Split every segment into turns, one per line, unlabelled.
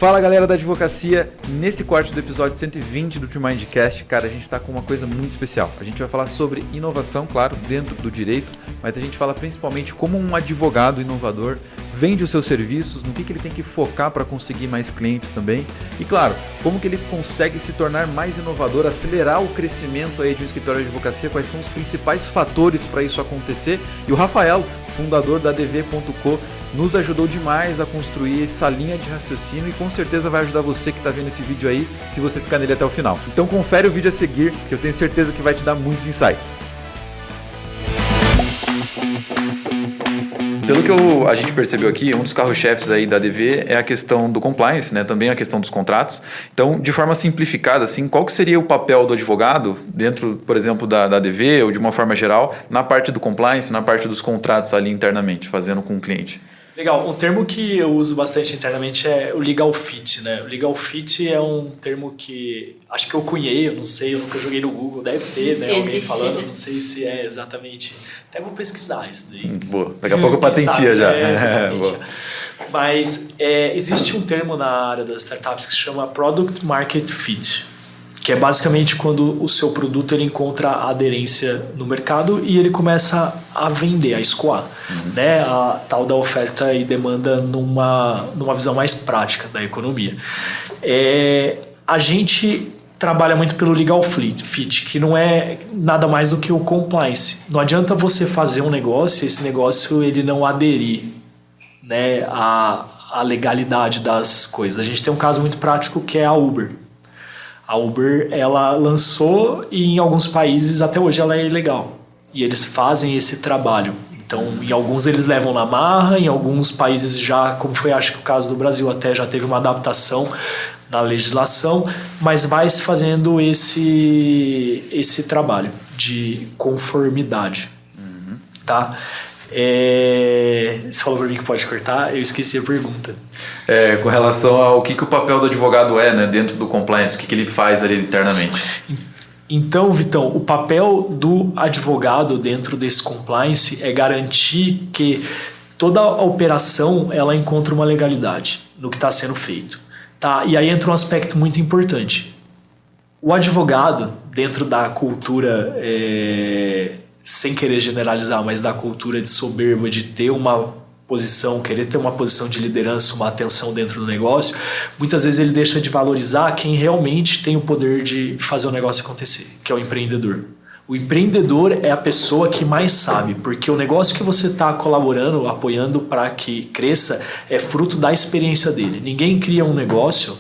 Fala galera da advocacia, nesse corte do episódio 120 do TwoMindCast, cara, a gente está com uma coisa muito especial. A gente vai falar sobre inovação, claro, dentro do direito, mas a gente fala principalmente como um advogado inovador vende os seus serviços, no que ele tem que focar para conseguir mais clientes também e, claro, como que ele consegue se tornar mais inovador, acelerar o crescimento aí de um escritório de advocacia, quais são os principais fatores para isso acontecer. E o Rafael, fundador da ADV.co, nos ajudou demais a construir essa linha de raciocínio e com certeza vai ajudar você que está vendo esse vídeo aí, se você ficar nele até o final. Então confere o vídeo a seguir, que eu tenho certeza que vai te dar muitos insights. Pelo que a gente percebeu aqui, um dos carros-chefes aí da ADV é a questão do compliance, né? Também a questão dos contratos. Então, de forma simplificada, assim, qual que seria o papel do advogado dentro, por exemplo, da ADV ou de uma forma geral, na parte do compliance, na parte dos contratos ali internamente, fazendo com o cliente?
Legal, um termo que eu uso bastante internamente é o legal fit, né? O legal fit é um termo que acho que eu cunhei, eu não sei, eu nunca joguei no Google, deve ter, né? Alguém falando, não sei se é exatamente. Até vou pesquisar isso daí.
Boa, daqui a pouco patentia já.
Patentia. Mas existe um termo na área das startups que se chama Product Market Fit, que é basicamente quando o seu produto ele encontra aderência no mercado e ele começa a vender, a escoar, né? A tal da oferta e demanda numa visão mais prática da economia. A gente trabalha muito pelo legal fit, que não é nada mais do que o compliance. Não adianta você fazer um negócio e esse negócio ele não aderir, né, à legalidade das coisas. A gente tem um caso muito prático que é a Uber. A Uber, ela lançou e em alguns países até hoje ela é ilegal. E eles fazem esse trabalho. Então, em alguns eles levam na marra, em alguns países já, como foi acho que o caso do Brasil, até já teve uma adaptação na legislação, mas vai se fazendo esse trabalho de conformidade. Tá? Você falou para mim que pode cortar, eu esqueci a pergunta.
Com relação ao que o papel do advogado é, né, dentro do compliance, o que ele faz ali internamente.
Então, Vitão, o papel do advogado dentro desse compliance é garantir que toda a operação ela encontra uma legalidade no que está sendo feito. Tá? E aí entra um aspecto muito importante. O advogado, dentro da cultura... sem querer generalizar, mas da cultura de soberba, de ter uma posição, querer ter uma posição de liderança, uma atenção dentro do negócio, muitas vezes ele deixa de valorizar quem realmente tem o poder de fazer o negócio acontecer, que é o empreendedor. O empreendedor é a pessoa que mais sabe, porque o negócio que você está colaborando, apoiando para que cresça, é fruto da experiência dele. Ninguém cria um negócio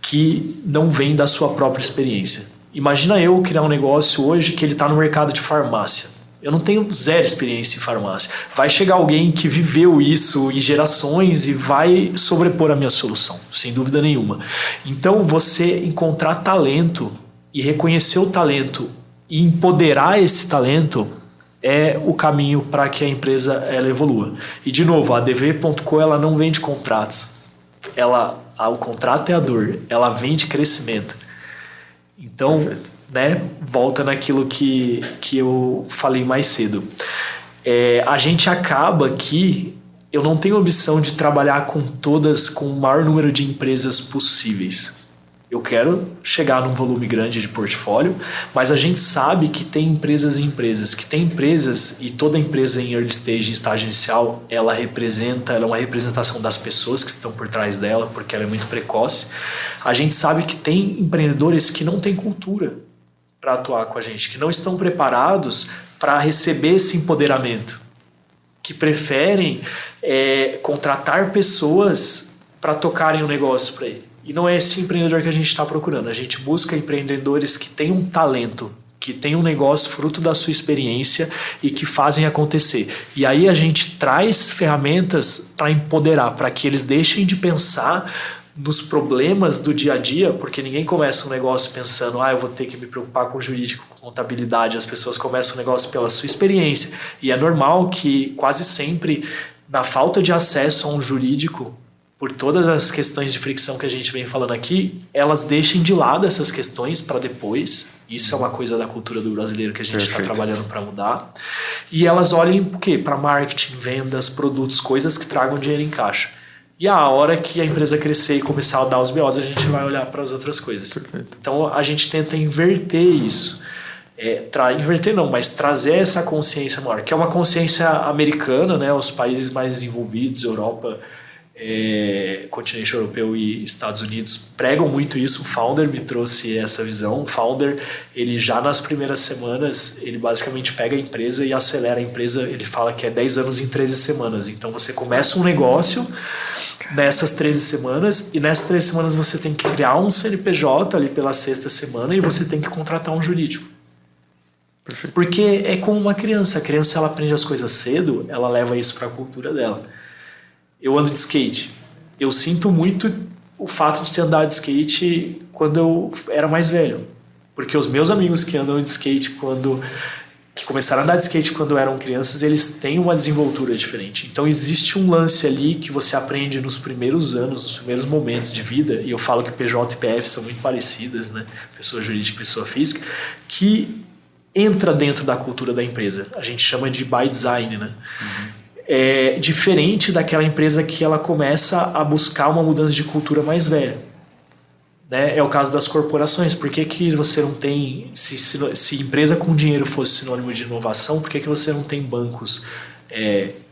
que não vem da sua própria experiência. Imagina eu criar um negócio hoje que ele está no mercado de farmácia. Eu não tenho zero experiência em farmácia. Vai chegar alguém que viveu isso em gerações e vai sobrepor a minha solução, sem dúvida nenhuma. Então, você encontrar talento e reconhecer o talento e empoderar esse talento é o caminho para que a empresa ela evolua. E, de novo, a ADV.co ela não vende contratos. O contrato é a dor. Ela vende crescimento. Então, né, volta naquilo que eu falei mais cedo. A gente acaba que eu não tenho ambição de trabalhar com o maior número de empresas possíveis. Eu quero chegar num volume grande de portfólio, mas a gente sabe que tem empresas e empresas, e toda empresa em early stage, em estágio inicial, ela é uma representação das pessoas que estão por trás dela, porque ela é muito precoce. A gente sabe que tem empreendedores que não têm cultura para atuar com a gente, que não estão preparados para receber esse empoderamento, que preferem contratar pessoas para tocarem o negócio para ele. E não é esse empreendedor que a gente está procurando. A gente busca empreendedores que têm um talento, que têm um negócio fruto da sua experiência e que fazem acontecer. E aí a gente traz ferramentas para empoderar, para que eles deixem de pensar nos problemas do dia a dia, porque ninguém começa um negócio pensando eu vou ter que me preocupar com jurídico, com contabilidade. As pessoas começam o negócio pela sua experiência. E é normal que quase sempre, na falta de acesso a um jurídico, por todas as questões de fricção que a gente vem falando aqui, elas deixem de lado essas questões para depois. Isso é uma coisa da cultura do brasileiro que a gente está trabalhando para mudar. E elas olhem para marketing, vendas, produtos, coisas que tragam dinheiro em caixa. E a hora que a empresa crescer e começar a dar os BOs, a gente vai olhar para as outras coisas.
Perfeito.
Então a gente tenta inverter isso. Inverter não, mas trazer essa consciência maior, que é uma consciência americana, né? Os países mais desenvolvidos, Europa, continente europeu e Estados Unidos pregam muito isso. O Founder me trouxe essa visão. O Founder, ele já nas primeiras semanas, ele basicamente pega a empresa e acelera a empresa. Ele fala que é 10 anos em 13 semanas. Então você começa um negócio nessas 13 semanas, e nessas 13 semanas você tem que criar um CNPJ ali pela 6ª semana e você tem que contratar um jurídico.
Perfeito.
Porque é como uma criança. A criança, ela aprende as coisas cedo, ela leva isso para a cultura dela. Eu ando de skate. Eu sinto muito o fato de ter andado de skate quando eu era mais velho. Porque os meus amigos que andam de skate que começaram a andar de skate quando eram crianças, eles têm uma desenvoltura diferente. Então existe um lance ali que você aprende nos primeiros anos, nos primeiros momentos de vida, e eu falo que PJ e PF são muito parecidas, né? Pessoa jurídica e pessoa física, que entra dentro da cultura da empresa. A gente chama de by design, né? É diferente daquela empresa que ela começa a buscar uma mudança de cultura mais velha. Né? É o caso das corporações. Por que você não tem... Se empresa com dinheiro fosse sinônimo de inovação, por que você não tem bancos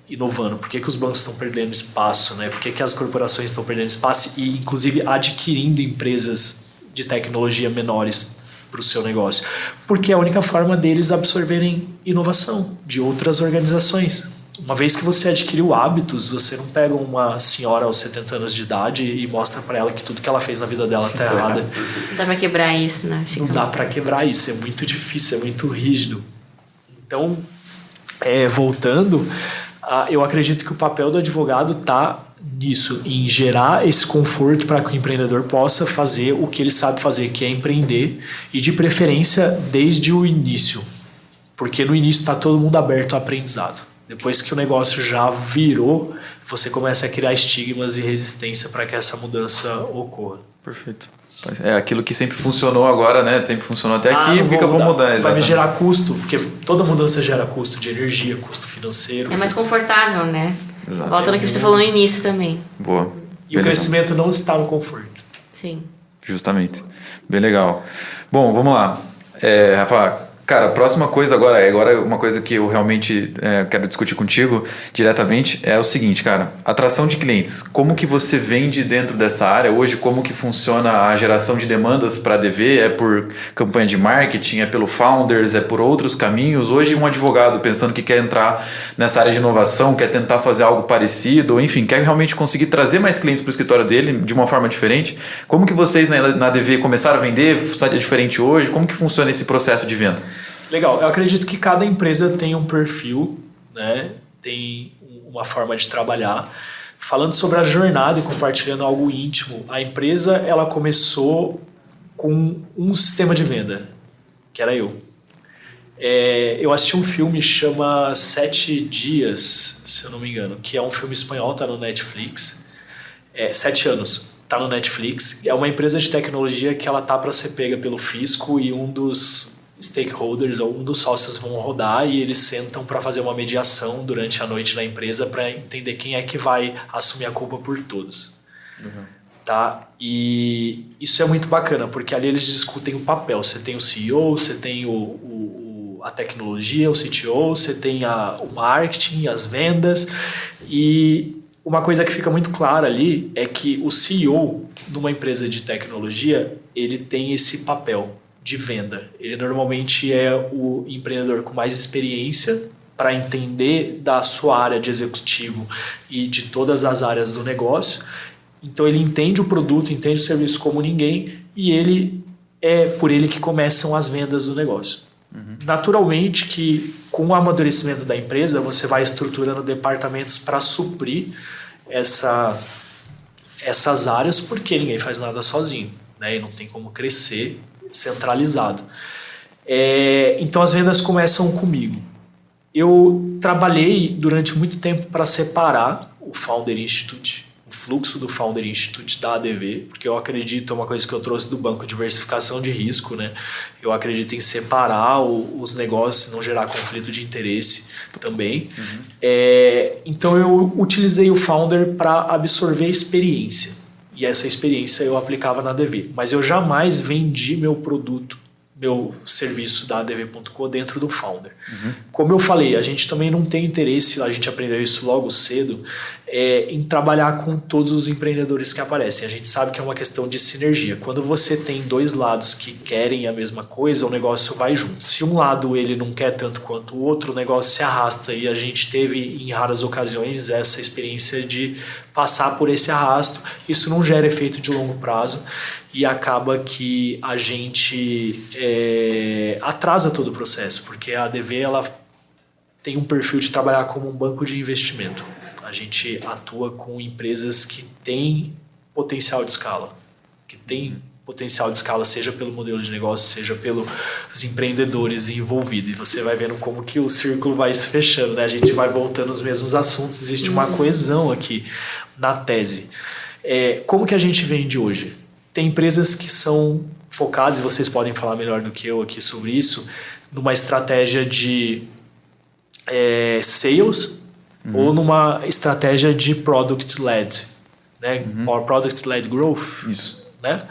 inovando? Por que os bancos estão perdendo espaço? Né? Por que as corporações estão perdendo espaço e, inclusive, adquirindo empresas de tecnologia menores para o seu negócio? Porque é a única forma deles absorverem inovação de outras organizações. Uma vez que você adquiriu hábitos, você não pega uma senhora aos 70 anos de idade e mostra para ela que tudo que ela fez na vida dela tá errada.
Não dá para quebrar isso, né?
Não dá para quebrar isso, é muito difícil, é muito rígido. Então, voltando, eu acredito que o papel do advogado tá nisso, em gerar esse conforto para que o empreendedor possa fazer o que ele sabe fazer, que é empreender, e de preferência desde o início, porque no início está todo mundo aberto ao aprendizado. Depois que o negócio já virou, você começa a criar estigmas e resistência para que essa mudança ocorra.
Perfeito. É aquilo que sempre funcionou agora, né? Sempre funcionou até aqui, vamos mudar.
Vai me gerar custo, porque toda mudança gera custo de energia, custo financeiro.
É mais confortável, né?
Exato.
Voltando ao que você falou no início também.
Boa.
E bem o crescimento legal. Não está no conforto.
Sim.
Justamente. Bem legal. Bom, vamos lá. Rafa, cara, a próxima coisa agora uma coisa que eu realmente quero discutir contigo diretamente é o seguinte, cara, atração de clientes. Como que você vende dentro dessa área? Hoje, como que funciona a geração de demandas para a DV? É por campanha de marketing, é pelo Founders, é por outros caminhos? Hoje, um advogado pensando que quer entrar nessa área de inovação, quer tentar fazer algo parecido, ou enfim, quer realmente conseguir trazer mais clientes para o escritório dele de uma forma diferente. Como que vocês na DV começaram a vender? É diferente hoje? Como que funciona esse processo de venda?
Legal, eu acredito que cada empresa tem um perfil, né? Tem uma forma de trabalhar. Falando sobre a jornada e compartilhando algo íntimo, a empresa ela começou com um sistema de venda, que era eu. Eu assisti um filme chama 7 Dias, se eu não me engano, que é um filme espanhol, tá no Netflix. 7 anos, tá no Netflix. É uma empresa de tecnologia que ela tá para ser pega pelo fisco e um dos stakeholders ou um dos sócios vão rodar e eles sentam para fazer uma mediação durante a noite na empresa para entender quem é que vai assumir a culpa por todos. Uhum. Tá? E isso é muito bacana, porque ali eles discutem o papel. Você tem o CEO, você tem a tecnologia, o CTO, você tem o marketing, as vendas. E uma coisa que fica muito clara ali é que o CEO de uma empresa de tecnologia, ele tem esse papel de venda. Ele normalmente é o empreendedor com mais experiência para entender da sua área de executivo e de todas as áreas do negócio. Então ele entende o produto, entende o serviço como ninguém e é por ele que começam as vendas do negócio. Uhum. Naturalmente que com o amadurecimento da empresa você vai estruturando departamentos para suprir essas áreas, porque ninguém faz nada sozinho, né? E não tem como crescer centralizado. Então as vendas começam comigo. Eu trabalhei durante muito tempo para separar o Founder Institute o fluxo do Founder Institute da ADV, porque eu acredito, é uma coisa que eu trouxe do banco, diversificação de risco, né? Eu acredito em separar os negócios, não gerar conflito de interesse também. Então eu utilizei o Founder para absorver experiência, e essa experiência eu aplicava na ADV, mas eu jamais vendi meu produto, meu serviço da ADV.co dentro do Founder. Como eu falei, a gente também não tem interesse, a gente aprendeu isso logo cedo, em trabalhar com todos os empreendedores que aparecem. A gente sabe que é uma questão de sinergia. Quando você tem dois lados que querem a mesma coisa, o negócio vai junto. Se um lado ele não quer tanto quanto o outro, o negócio se arrasta, e a gente teve em raras ocasiões essa experiência de passar por esse arrasto. Isso não gera efeito de longo prazo e acaba que a gente atrasa todo o processo, porque a ADV ela tem um perfil de trabalhar como um banco de investimento. A gente atua com empresas que têm potencial de escala, seja pelo modelo de negócio, seja pelos empreendedores envolvidos. E você vai vendo como que o círculo vai se fechando, né? A gente vai voltando aos mesmos assuntos, existe uma coesão aqui na tese. Como que a gente vende hoje? Tem empresas que são focadas, e vocês podem falar melhor do que eu aqui sobre isso, numa estratégia de sales ou numa estratégia de product-led, né? Or product-led growth.
Isso.
Né?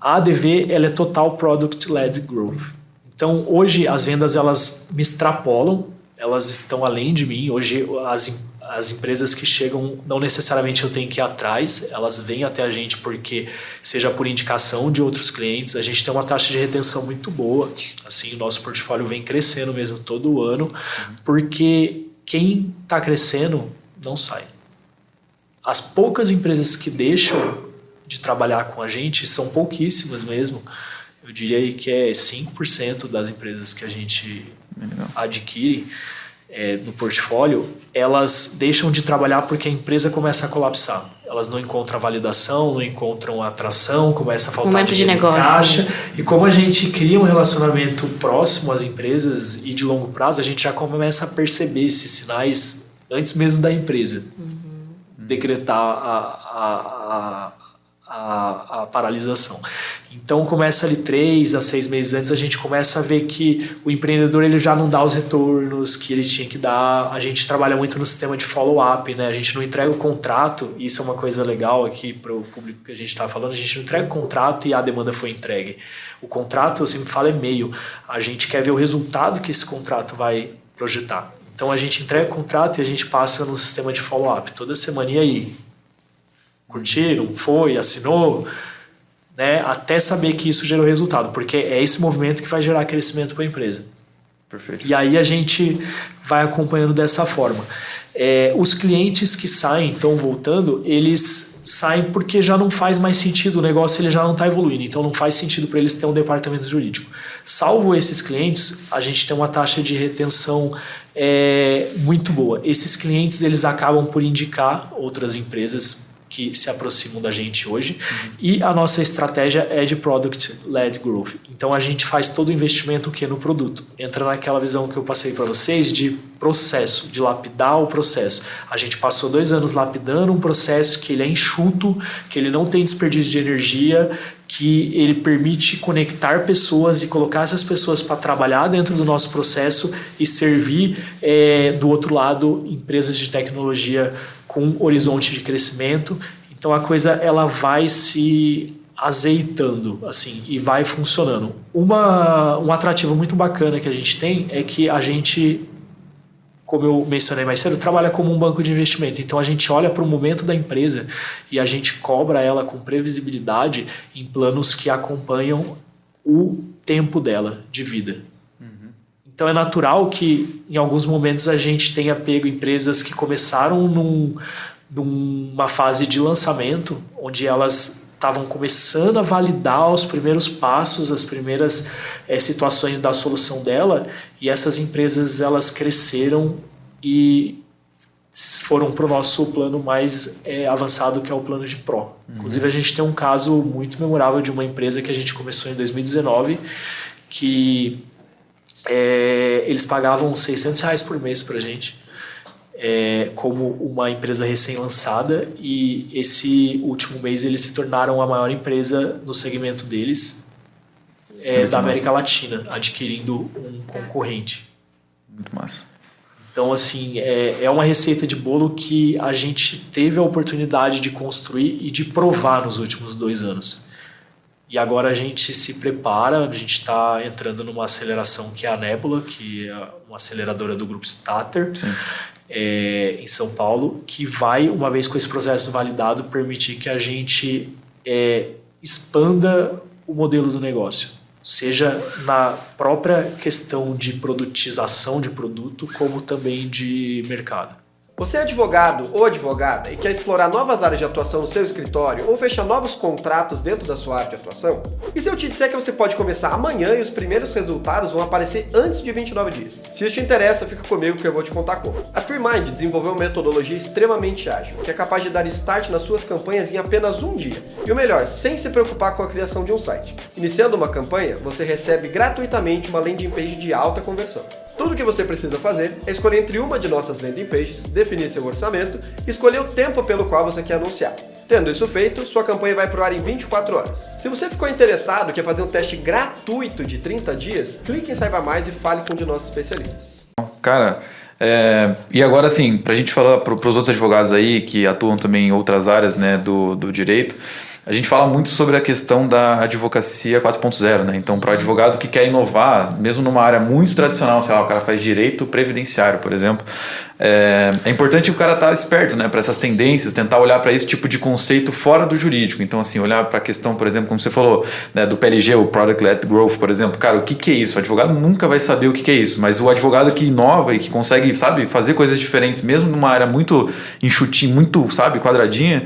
A ADV ela é total product-led growth. Então, hoje, as vendas elas me extrapolam, elas estão além de mim. Hoje, as empresas que chegam, não necessariamente eu tenho que ir atrás, elas vêm até a gente porque, seja por indicação de outros clientes, a gente tem uma taxa de retenção muito boa. Assim, o nosso portfólio vem crescendo mesmo todo ano, porque quem está crescendo não sai. As poucas empresas que deixam de trabalhar com a gente são pouquíssimas mesmo. Eu diria que é 5% das empresas que a gente adquire no portfólio, elas deixam de trabalhar porque a empresa começa a colapsar. Elas não encontram a validação, não encontram a atração, começa a faltar dinheiro em caixa. E como a gente cria um relacionamento próximo às empresas e de longo prazo, a gente já começa a perceber esses sinais antes mesmo da empresa decretar a paralisação. Então começa ali 3 a 6 meses antes, a gente começa a ver que o empreendedor ele já não dá os retornos que ele tinha que dar. A gente trabalha muito no sistema de follow-up, né? A gente não entrega o contrato, e isso é uma coisa legal aqui para o público que a gente está falando, a gente não entrega o contrato e a demanda foi entregue. O contrato, eu sempre falo, é meio. A gente quer ver o resultado que esse contrato vai projetar. Então a gente entrega o contrato e a gente passa no sistema de follow-up toda semana. E aí? Curtiram? Foi? Assinou? Né? Até saber que isso gerou resultado, porque é esse movimento que vai gerar crescimento para a empresa.
Perfeito.
E aí a gente vai acompanhando dessa forma. Os clientes que saem, estão voltando, eles saem porque já não faz mais sentido, o negócio ele já não está evoluindo, então não faz sentido para eles ter um departamento jurídico. Salvo esses clientes, a gente tem uma taxa de retenção muito boa. Esses clientes eles acabam por indicar outras empresas que se aproximam da gente hoje, e a nossa estratégia é de product-led growth. Então a gente faz todo o investimento no produto. Entra naquela visão que eu passei para vocês de processo, de lapidar o processo. A gente passou 2 anos lapidando um processo que ele é enxuto, que ele não tem desperdício de energia, que ele permite conectar pessoas e colocar essas pessoas para trabalhar dentro do nosso processo e servir do outro lado empresas de tecnologia com horizonte de crescimento. Então a coisa ela vai se azeitando assim, e vai funcionando. Um atrativo muito bacana que a gente tem é que a gente, como eu mencionei mais cedo, trabalha como um banco de investimento. Então a gente olha para o momento da empresa e a gente cobra ela com previsibilidade em planos que acompanham o tempo dela de vida. Então é natural que em alguns momentos a gente tenha pego empresas que começaram numa fase de lançamento, onde elas estavam começando a validar os primeiros passos, as primeiras situações da solução dela, e essas empresas elas cresceram e foram para o nosso plano mais avançado, que é o plano de Pro. Inclusive a gente tem um caso muito memorável de uma empresa que a gente começou em 2019, que eles pagavam R$600 por mês para a gente. como uma empresa recém-lançada, e esse último mês eles se tornaram a maior empresa no segmento deles da América Latina, adquirindo um concorrente.
Muito massa.
Então, assim, é uma receita de bolo que a gente teve a oportunidade de construir e de provar nos últimos 2 anos. E agora a gente se prepara, a gente está entrando numa aceleração que é a Nebula, que é uma aceleradora do grupo Stater, em São Paulo, que vai, uma vez com esse processo validado, permitir que a gente expanda o modelo do negócio. Seja na própria questão de produtização de produto, como também de mercado.
Você é advogado ou advogada e quer explorar novas áreas de atuação no seu escritório ou fechar novos contratos dentro da sua área de atuação? E se eu te disser que você pode começar amanhã e os primeiros resultados vão aparecer antes de 29 dias? Se isso te interessa, fica comigo que eu vou te contar como. A TreeMind desenvolveu uma metodologia extremamente ágil, que é capaz de dar start nas suas campanhas em apenas 1 dia. E o melhor, sem se preocupar com a criação de um site. Iniciando uma campanha, você recebe gratuitamente uma landing page de alta conversão. Tudo o que você precisa fazer é escolher entre uma de nossas landing pages, definir seu orçamento e escolher o tempo pelo qual você quer anunciar. Tendo isso feito, sua campanha vai pro ar em 24 horas. Se você ficou interessado e quer fazer um teste gratuito de 30 dias, clique em Saiba Mais e fale com um de nossos especialistas.
Cara, e agora sim, pra gente falar pros outros advogados aí que atuam também em outras áreas, né, do direito, a gente fala muito sobre a questão da advocacia 4.0, né? Então, para o advogado que quer inovar, mesmo numa área muito tradicional, sei lá, o cara faz direito previdenciário, por exemplo, é importante o cara estar esperto, né, para essas tendências, tentar olhar para esse tipo de conceito fora do jurídico. Então, assim, olhar para a questão, por exemplo, como você falou, né, do PLG, o Product Led Growth, por exemplo. Cara, o que é isso? O advogado nunca vai saber o que é isso, mas o advogado que inova e que consegue, sabe, fazer coisas diferentes, mesmo numa área muito enxutinha, muito, sabe, quadradinha,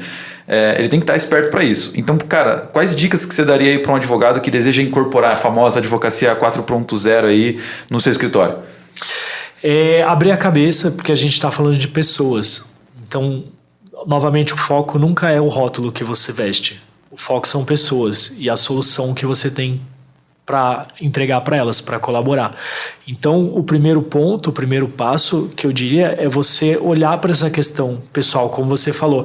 ele tem que estar esperto para isso. Então, cara, quais dicas que você daria aí para um advogado que deseja incorporar a famosa advocacia 4.0 aí no seu escritório?
Abrir a cabeça, porque a gente está falando de pessoas. Então, novamente, o foco nunca é o rótulo que você veste. O foco são pessoas e a solução que você tem para entregar para elas, para colaborar. Então, o primeiro ponto, o primeiro passo que eu diria é você olhar para essa questão pessoal, como você falou.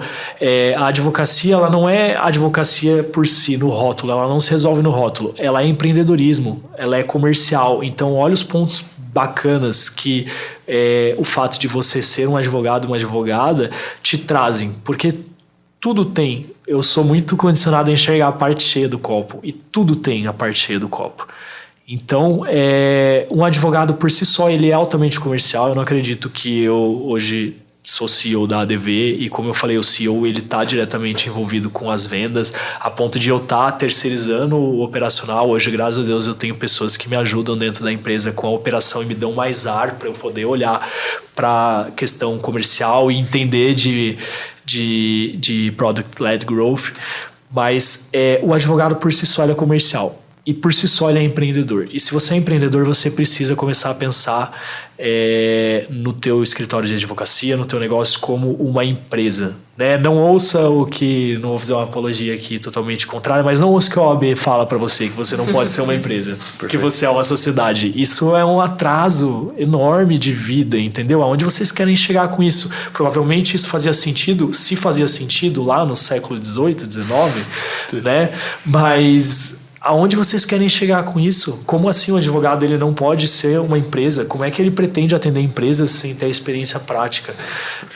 A advocacia, ela não é advocacia por si, no rótulo, ela não se resolve no rótulo. Ela é empreendedorismo, ela é comercial. Então, olha os pontos bacanas que o fato de você ser um advogado, uma advogada, te trazem. Porque tudo tem. Eu sou muito condicionado a enxergar a parte cheia do copo. E tudo tem a parte cheia do copo. Então, um advogado por si só, ele é altamente comercial. Eu não acredito que eu hoje sou CEO da ADV e, como eu falei, o CEO ele está diretamente envolvido com as vendas, a ponto de eu estar terceirizando o operacional. Hoje, graças a Deus, eu tenho pessoas que me ajudam dentro da empresa com a operação e me dão mais ar para eu poder olhar para a questão comercial e entender de Product-Led Growth. Mas o advogado por si só ele é comercial. E por si só ele é empreendedor. E se você é empreendedor, você precisa começar a pensar no teu escritório de advocacia, no teu negócio como uma empresa. Né? Não ouça o que... Não vou fazer uma apologia aqui totalmente contrária, mas não ouça o que a OAB fala para você, que você não pode ser uma empresa, que você é uma sociedade. Isso é um atraso enorme de vida, entendeu? Aonde vocês querem chegar com isso? Provavelmente isso fazia sentido, se fazia sentido lá no século XVIII, XIX, né? Mas... aonde vocês querem chegar com isso? Como assim o advogado ele não pode ser uma empresa? Como é que ele pretende atender empresas sem ter a experiência prática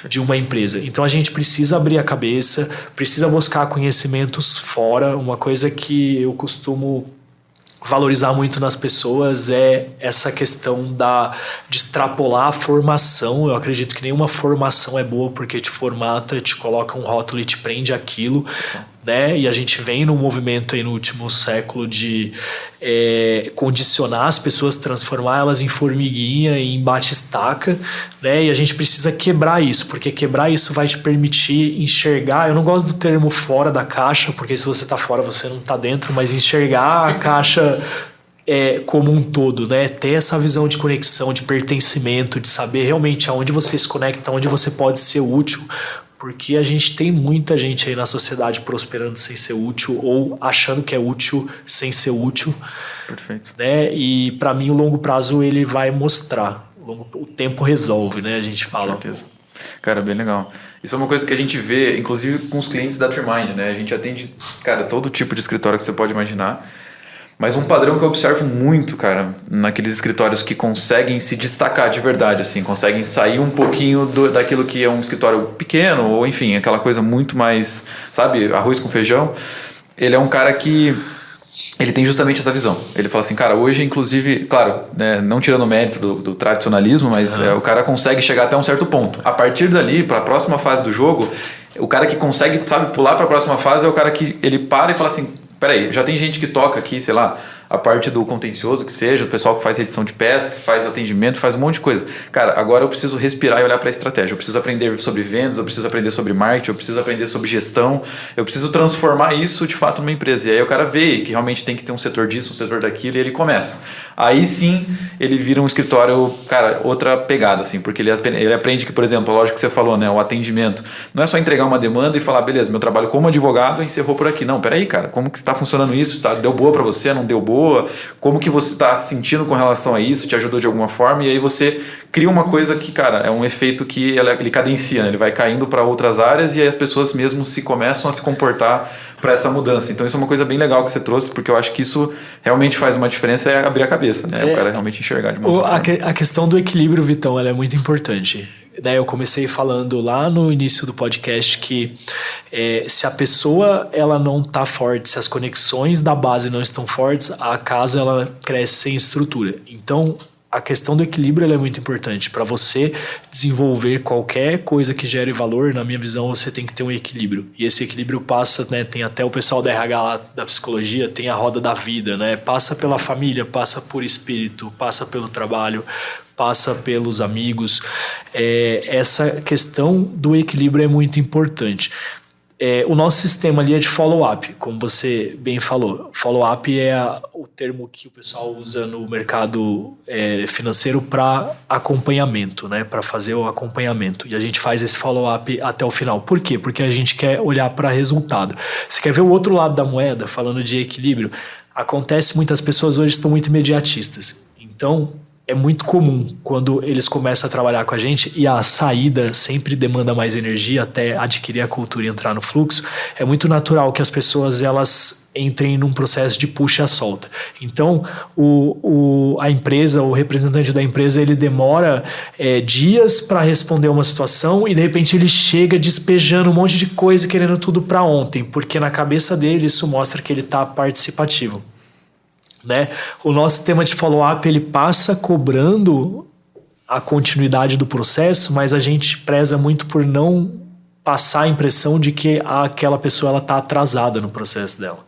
de uma empresa? Então a gente precisa abrir a cabeça, precisa buscar conhecimentos fora. Uma coisa que eu costumo valorizar muito nas pessoas é essa questão de extrapolar a formação. Eu acredito que nenhuma formação é boa porque te formata, te coloca um rótulo e te prende àquilo. Né? E a gente vem num movimento aí no último século de condicionar as pessoas, transformar elas em formiguinha, em bate-estaca, né? E a gente precisa quebrar isso, porque quebrar isso vai te permitir enxergar. Eu não gosto do termo fora da caixa, porque se você está fora você não está dentro, mas enxergar a caixa como um todo, né? Ter essa visão de conexão, de pertencimento, de saber realmente aonde você se conecta, onde você pode ser útil. Porque a gente tem muita gente aí na sociedade prosperando sem ser útil ou achando que é útil sem ser útil.
Perfeito.
Né? E para mim o longo prazo ele vai mostrar. O tempo resolve, né? A gente fala.
Com certeza. Cara, bem legal. Isso é uma coisa que a gente vê, inclusive com os clientes da TreeMind, né? A gente atende, cara, todo tipo de escritório que você pode imaginar. Mas um padrão que eu observo muito, cara, naqueles escritórios que conseguem se destacar de verdade, assim, conseguem sair um pouquinho daquilo que é um escritório pequeno, ou enfim, aquela coisa muito mais, sabe, arroz com feijão. Ele é um cara que ele tem justamente essa visão. Ele fala assim, cara, hoje, inclusive, claro, né, não tirando o mérito do tradicionalismo, mas o cara consegue chegar até um certo ponto. A partir dali, para a próxima fase do jogo, o cara que consegue, sabe, pular para a próxima fase é o cara que ele para e fala assim, peraí, já tem gente que toca aqui, sei lá, a parte do contencioso que seja, o pessoal que faz edição de peça, que faz atendimento, faz um monte de coisa. Cara, agora eu preciso respirar e olhar para a estratégia. Eu preciso aprender sobre vendas, eu preciso aprender sobre marketing, eu preciso aprender sobre gestão, eu preciso transformar isso de fato numa empresa. E aí o cara vê que realmente tem que ter um setor disso, um setor daquilo, e ele começa. Aí sim, ele vira um escritório, cara, outra pegada, assim, porque ele aprende que, por exemplo, a lógica que você falou, né, o atendimento, não é só entregar uma demanda e falar, beleza, meu trabalho como advogado encerrou por aqui. Não, peraí, cara, como que está funcionando isso? Deu boa para você, não deu boa? Como que você está se sentindo com relação a isso? Te ajudou de alguma forma? E aí você cria uma coisa que, cara, é um efeito que ele cadencia, né? Ele vai caindo para outras áreas e aí as pessoas mesmo começam a se comportar para essa mudança. Então isso é uma coisa bem legal que você trouxe, porque eu acho que isso realmente faz uma diferença, é abrir a cabeça, né? O cara realmente enxergar de uma outra forma.
A questão do equilíbrio, Vitão, ela é muito importante. Eu comecei falando lá no início do podcast que se a pessoa ela não está forte, se as conexões da base não estão fortes, a casa ela cresce sem estrutura. Então, a questão do equilíbrio ela é muito importante. Para você desenvolver qualquer coisa que gere valor, na minha visão, você tem que ter um equilíbrio. E esse equilíbrio passa, né, tem até o pessoal da RH lá, da psicologia, tem a roda da vida, né? Passa pela família, passa por espírito, passa pelo trabalho, passa pelos amigos. Essa questão do equilíbrio é muito importante. O nosso sistema ali é de follow-up, como você bem falou. Follow-up é o termo que o pessoal usa no mercado financeiro para acompanhamento, né? Para fazer o acompanhamento. E a gente faz esse follow-up até o final. Por quê? Porque a gente quer olhar para resultado. Você quer ver o outro lado da moeda, falando de equilíbrio? Acontece, muitas pessoas hoje estão muito imediatistas. Então, é muito comum quando eles começam a trabalhar com a gente e a saída sempre demanda mais energia até adquirir a cultura e entrar no fluxo. É muito natural que as pessoas elas entrem num processo de puxa-solta. Então, a empresa, o representante da empresa, ele demora dias para responder uma situação e de repente ele chega despejando um monte de coisa querendo tudo para ontem, porque na cabeça dele isso mostra que ele está participativo. Né? O nosso sistema de follow-up ele passa cobrando a continuidade do processo, mas a gente preza muito por não passar a impressão de que aquela pessoa está atrasada no processo dela.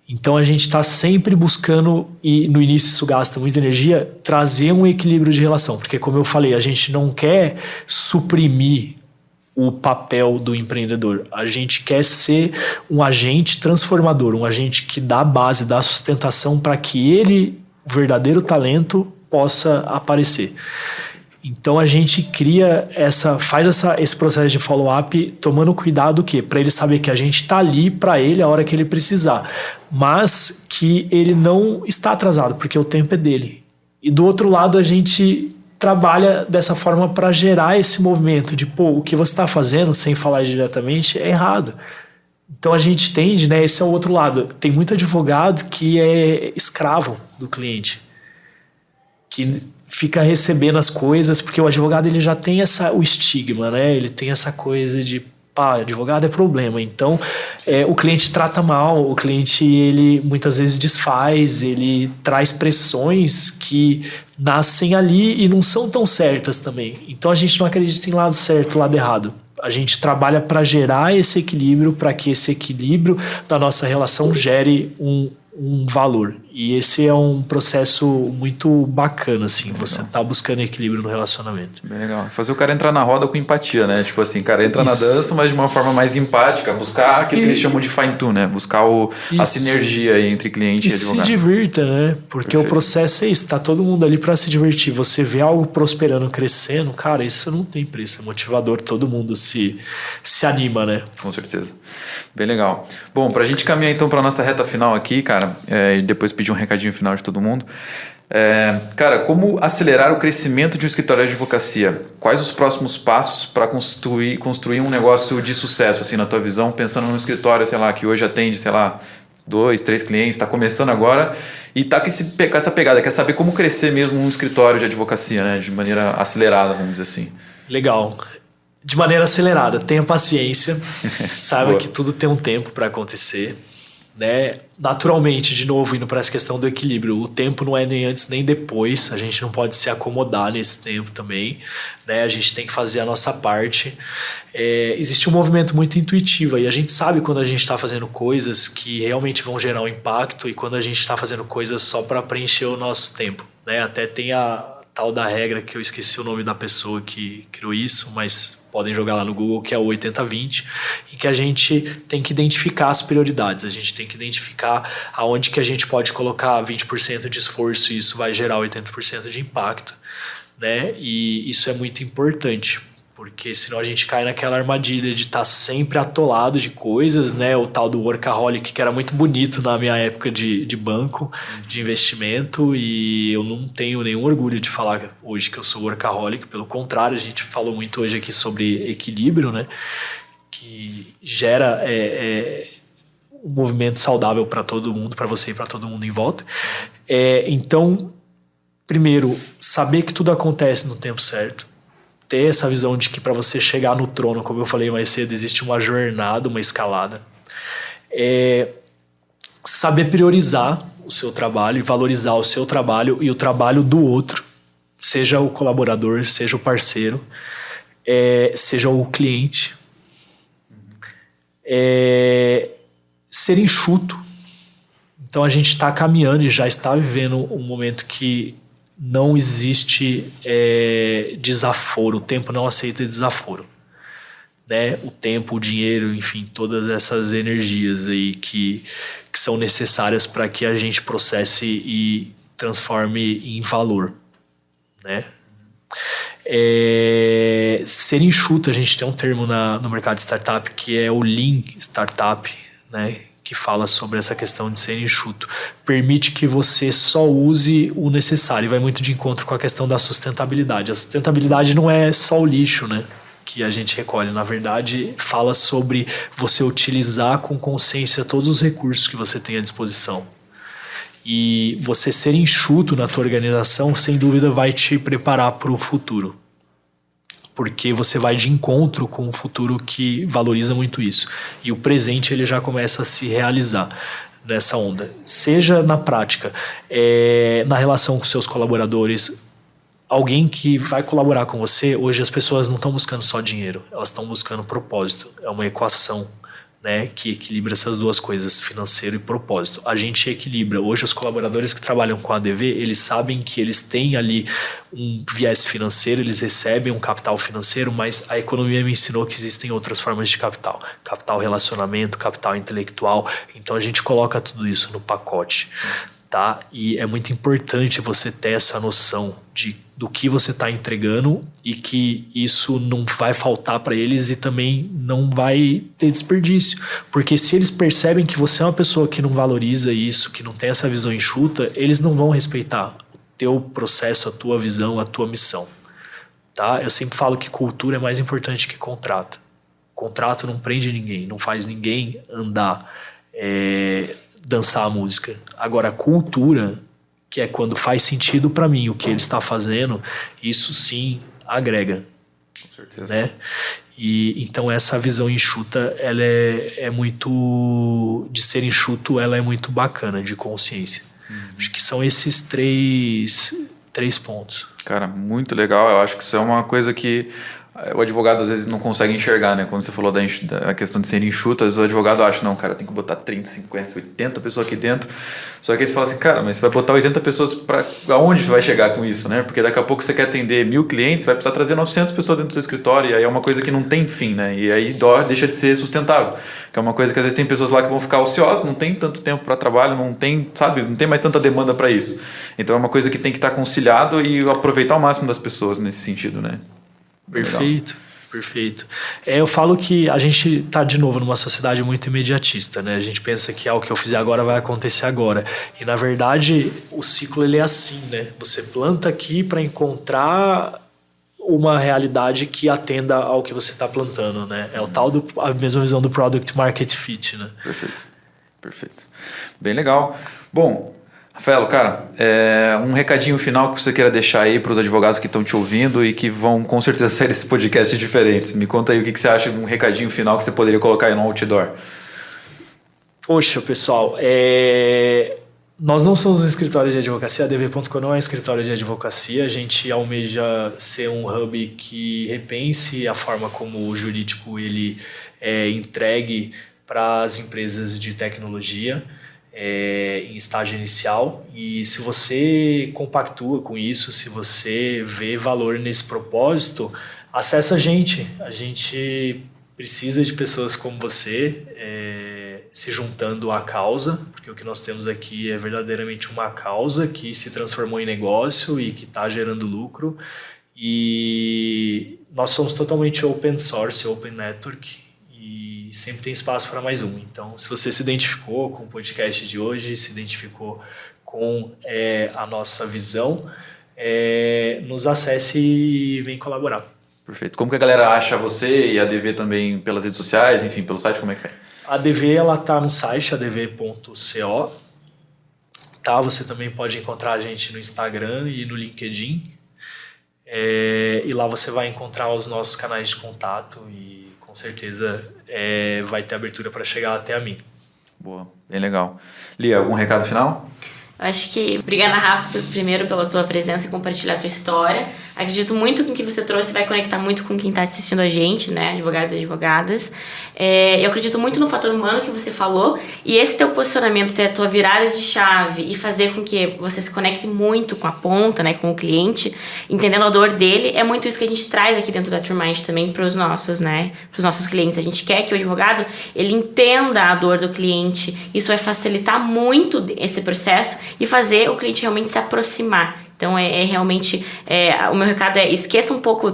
Então a gente está sempre buscando, e no início isso gasta muita energia, trazer um equilíbrio de relação, porque como eu falei, a gente não quer suprimir o papel do empreendedor. A gente quer ser um agente transformador, um agente que dá base, dá sustentação para que ele, o verdadeiro talento, possa aparecer. Então a gente faz esse processo de follow-up tomando cuidado para ele saber que a gente está ali para ele a hora que ele precisar, mas que ele não está atrasado, porque o tempo é dele. E do outro lado a gente trabalha dessa forma para gerar esse movimento de, o que você está fazendo, sem falar diretamente, é errado. Então a gente entende, né? Esse é o outro lado. Tem muito advogado que é escravo do cliente, que fica recebendo as coisas, porque o advogado ele já tem o estigma, né? Ele tem essa coisa de, advogado é problema. Então o cliente trata mal, o cliente ele muitas vezes desfaz, ele traz pressões que nascem ali e não são tão certas também. Então a gente não acredita em lado certo, lado errado. A gente trabalha para gerar esse equilíbrio, para que esse equilíbrio da nossa relação gere um valor. E esse é um processo muito bacana, assim. Você tá buscando equilíbrio no relacionamento.
Bem legal. Fazer o cara entrar na roda com empatia, né? Tipo assim, cara entra na dança, mas de uma forma mais empática. Buscar aquilo que eles chamam de fine tune, né? Buscar a sinergia entre cliente e advogado.
Se divirta, né? Porque Perfeito. O processo é isso. Tá todo mundo ali para se divertir. Você vê algo prosperando, crescendo, cara, isso não tem preço. É motivador. Todo mundo se anima, né?
Com certeza. Bem legal. Bom, pra gente caminhar então pra nossa reta final aqui, cara, e depois pedir um recadinho final de todo mundo. Cara, como acelerar o crescimento de um escritório de advocacia? Quais os próximos passos para construir um negócio de sucesso, assim, na tua visão, pensando num escritório, sei lá, que hoje atende, sei lá, 2, 3 clientes, está começando agora e está com essa pegada, quer saber como crescer mesmo um escritório de advocacia, né, de maneira acelerada, vamos dizer assim.
Legal. De maneira acelerada, tenha paciência, saiba que tudo tem um tempo para acontecer, né? Naturalmente, de novo, indo para essa questão do equilíbrio, o tempo não é nem antes nem depois, a gente não pode se acomodar nesse tempo também, né? A gente tem que fazer a nossa parte. Existe um movimento muito intuitivo e a gente sabe quando a gente está fazendo coisas que realmente vão gerar um impacto e quando a gente está fazendo coisas só para preencher o nosso tempo, né? Até tem a tal da regra que eu esqueci o nome da pessoa que criou isso, mas podem jogar lá no Google, que é o 80-20, e que a gente tem que identificar as prioridades, a gente tem que identificar aonde que a gente pode colocar 20% de esforço e isso vai gerar 80% de impacto, né? E isso é muito importante, porque senão a gente cai naquela armadilha de estar sempre atolado de coisas, né? O tal do workaholic, que era muito bonito na minha época de banco, de investimento, e eu não tenho nenhum orgulho de falar hoje que eu sou workaholic, pelo contrário, a gente falou muito hoje aqui sobre equilíbrio, né? Que gera um movimento saudável para todo mundo, para você e para todo mundo em volta. Então, primeiro, saber que tudo acontece no tempo certo, ter essa visão de que para você chegar no trono, como eu falei mais cedo, existe uma jornada, uma escalada. Saber priorizar o seu trabalho e valorizar o seu trabalho e o trabalho do outro, seja o colaborador, seja o parceiro, seja o cliente. Ser enxuto. Então a gente está caminhando e já está vivendo um momento que não existe desaforo, o tempo não aceita desaforo, né? O tempo, o dinheiro, enfim, todas essas energias aí que são necessárias para que a gente processe e transforme em valor, né? Ser enxuto, a gente tem um termo no mercado de startup que é o Lean Startup, né? Que fala sobre essa questão de ser enxuto. Permite que você só use o necessário e vai muito de encontro com a questão da sustentabilidade. A sustentabilidade não é só o lixo, né, que a gente recolhe. Na verdade, fala sobre você utilizar com consciência todos os recursos que você tem à disposição. E você ser enxuto na tua organização, sem dúvida, vai te preparar para o futuro. Porque você vai de encontro com um futuro que valoriza muito isso. E o presente ele já começa a se realizar nessa onda. Seja na prática, na relação com seus colaboradores, alguém que vai colaborar com você, hoje as pessoas não estão buscando só dinheiro, elas estão buscando propósito. É uma equação, né, que equilibra essas duas coisas, financeiro e propósito. A gente equilibra. Hoje os colaboradores que trabalham com a ADV, eles sabem que eles têm ali um viés financeiro, eles recebem um capital financeiro, mas a economia me ensinou que existem outras formas de capital. Capital relacionamento, capital intelectual. Então a gente coloca tudo isso no pacote, tá? E é muito importante você ter essa noção do que você está entregando e que isso não vai faltar para eles e também não vai ter desperdício. Porque se eles percebem que você é uma pessoa que não valoriza isso, que não tem essa visão enxuta, eles não vão respeitar o teu processo, a tua visão, a tua missão. Tá? Eu sempre falo que cultura é mais importante que contrato. Contrato não prende ninguém, não faz ninguém andar, dançar a música. Agora, a cultura, que é quando faz sentido para mim o que ele está fazendo, isso sim agrega.
Com certeza.
Né? E então essa visão enxuta, ela é muito, de ser enxuto, ela é muito bacana, de consciência. Acho que são esses três pontos.
Cara, muito legal. Eu acho que isso é uma coisa que o advogado às vezes não consegue enxergar, né? Quando você falou da questão de ser enxuto, às vezes o advogado acha, não, cara, tem que botar 30, 50, 80 pessoas aqui dentro. Só que aí você fala assim, cara, mas você vai botar 80 pessoas para aonde você vai chegar com isso, né? Porque daqui a pouco você quer atender 1000 clientes, vai precisar trazer 900 pessoas dentro do seu escritório, e aí é uma coisa que não tem fim, né? E aí deixa de ser sustentável. Que é uma coisa que às vezes tem pessoas lá que vão ficar ociosas, não tem tanto tempo para trabalho, não tem mais tanta demanda para isso. Então é uma coisa que tem que estar conciliado e aproveitar ao máximo das pessoas nesse sentido, né?
Perfeito. Perfeito. Eu falo que a gente está, de novo, numa sociedade muito imediatista, né? A gente pensa que o que eu fizer agora vai acontecer agora. E, na verdade, o ciclo ele é assim, né? Você planta aqui para encontrar uma realidade que atenda ao que você está plantando, né? É a mesma visão do Product Market Fit, né?
Perfeito. Bem legal. Bom, Rafael, cara, um recadinho final que você queira deixar aí para os advogados que estão te ouvindo e que vão com certeza sair desses podcasts diferentes. Me conta aí o que você acha de um recadinho final que você poderia colocar aí no outdoor.
Poxa, pessoal, nós não somos um escritório de advocacia, a ADV.com não é um escritório de advocacia, a gente almeja ser um hub que repense a forma como o jurídico ele é entregue para as empresas de tecnologia, em estágio inicial, e se você compactua com isso, se você vê valor nesse propósito, acessa a gente precisa de pessoas como você se juntando à causa, porque o que nós temos aqui é verdadeiramente uma causa que se transformou em negócio e que está gerando lucro, e nós somos totalmente open source, open network, e sempre tem espaço para mais um. Então, se você se identificou com o podcast de hoje, se identificou com a nossa visão, nos acesse e vem colaborar.
Perfeito. Como que a galera acha você e a ADV também pelas redes sociais, enfim, pelo site, como é que é?
A ADV, ela tá no site adv.co. Tá? Você também pode encontrar a gente no Instagram e no LinkedIn. E lá você vai encontrar os nossos canais de contato e com certeza vai ter abertura para chegar até a mim.
Boa, bem legal. Lia, algum recado final?
Acho que obrigada, Rafa, primeiro pela tua presença e compartilhar a tua história. Acredito muito que o que você trouxe vai conectar muito com quem está assistindo a gente, né? Advogados e advogadas. Eu acredito muito no fator humano que você falou, e esse teu posicionamento, ter a tua virada de chave e fazer com que você se conecte muito com a ponta, né? Com o cliente, entendendo a dor dele, é muito isso que a gente traz aqui dentro da TrueMind também para os nossos, né? Para os nossos clientes. A gente quer que o advogado ele entenda a dor do cliente. Isso vai facilitar muito esse processo e fazer o cliente realmente se aproximar. Então, realmente, o meu recado esqueça um pouco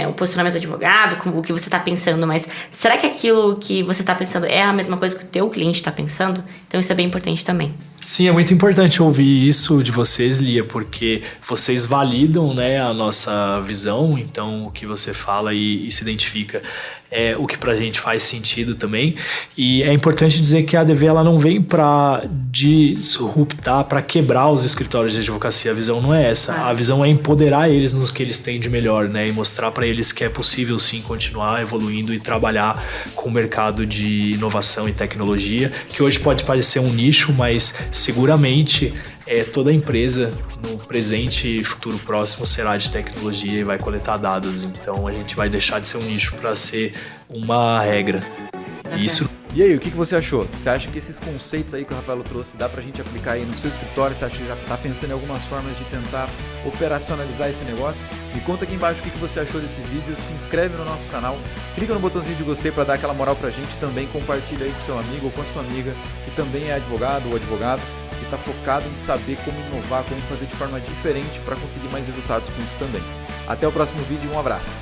o posicionamento do advogado, como o que você está pensando, mas será que aquilo que você está pensando é a mesma coisa que o teu cliente está pensando? Então, isso é bem importante também.
Sim, é muito importante ouvir isso de vocês, Lia, porque vocês validam, né, a nossa visão, então o que você fala e se identifica é o que pra gente faz sentido também. E é importante dizer que a ADV ela não vem para disruptar, para quebrar os escritórios de advocacia. A visão não é essa. A visão é empoderar eles no que eles têm de melhor, né, e mostrar para eles que é possível sim continuar evoluindo e trabalhar com o mercado de inovação e tecnologia, que hoje pode parecer um nicho, mas seguramente toda empresa no presente e futuro próximo será de tecnologia e vai coletar dados. Então a gente vai deixar de ser um nicho para ser uma regra.
E aí, o que você achou? Você acha que esses conceitos aí que o Rafael trouxe dá pra gente aplicar aí no seu escritório? Você acha que já tá pensando em algumas formas de tentar operacionalizar esse negócio? Me conta aqui embaixo o que você achou desse vídeo, se inscreve no nosso canal, clica no botãozinho de gostei para dar aquela moral pra gente e também compartilha aí com seu amigo ou com a sua amiga que também é advogado ou advogado, que está focado em saber como inovar, como fazer de forma diferente para conseguir mais resultados com isso também. Até o próximo vídeo e um abraço!